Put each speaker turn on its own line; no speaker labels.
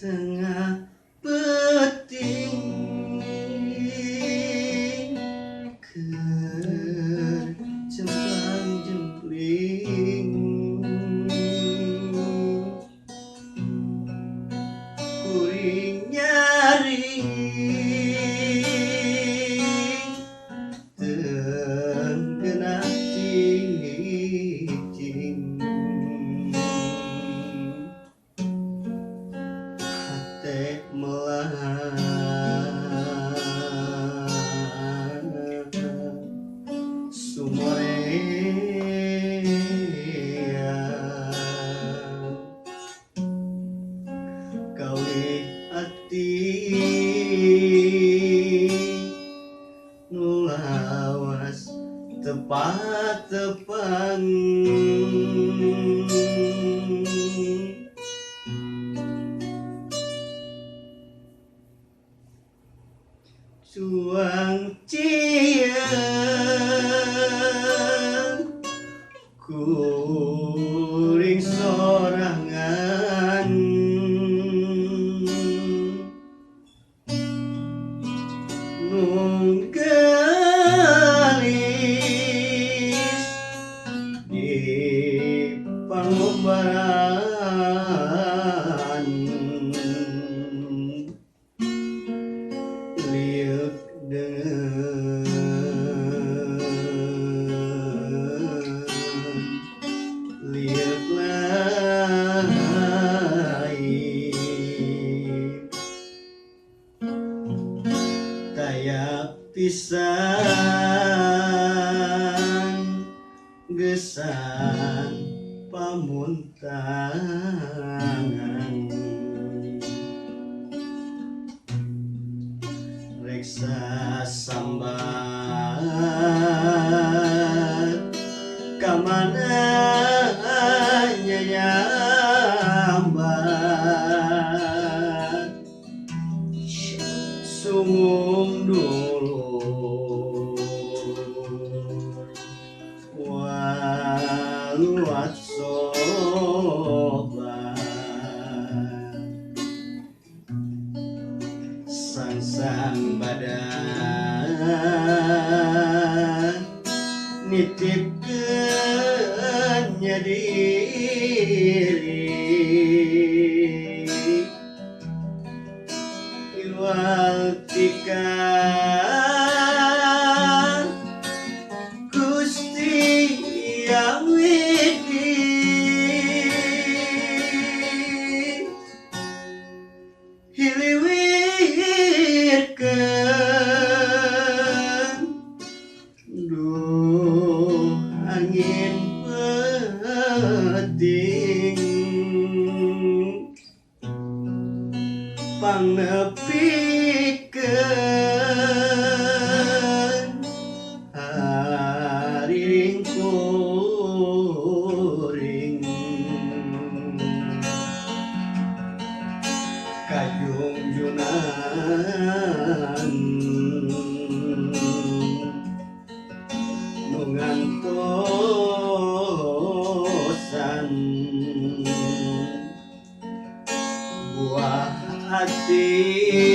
tengah peting keur cemplang jempling kuring nyaring teu geunah cicing hate melah sumorea kawih ati nu lawas tepat-tepan cuang cieun kuring sorangan nu gelis di pangombaran liuk dengan liuk lain kayak pisan gesan pamuntangan reksa sambat kamana nyambat sumum dulur waluat sobat sang badan nitipkeun nya diri iwaltikan Gusti Yang Widi hiliwirkeun duh angin peting pangnepikeun hariring kuring kajungjunan nu ngantosan buah hati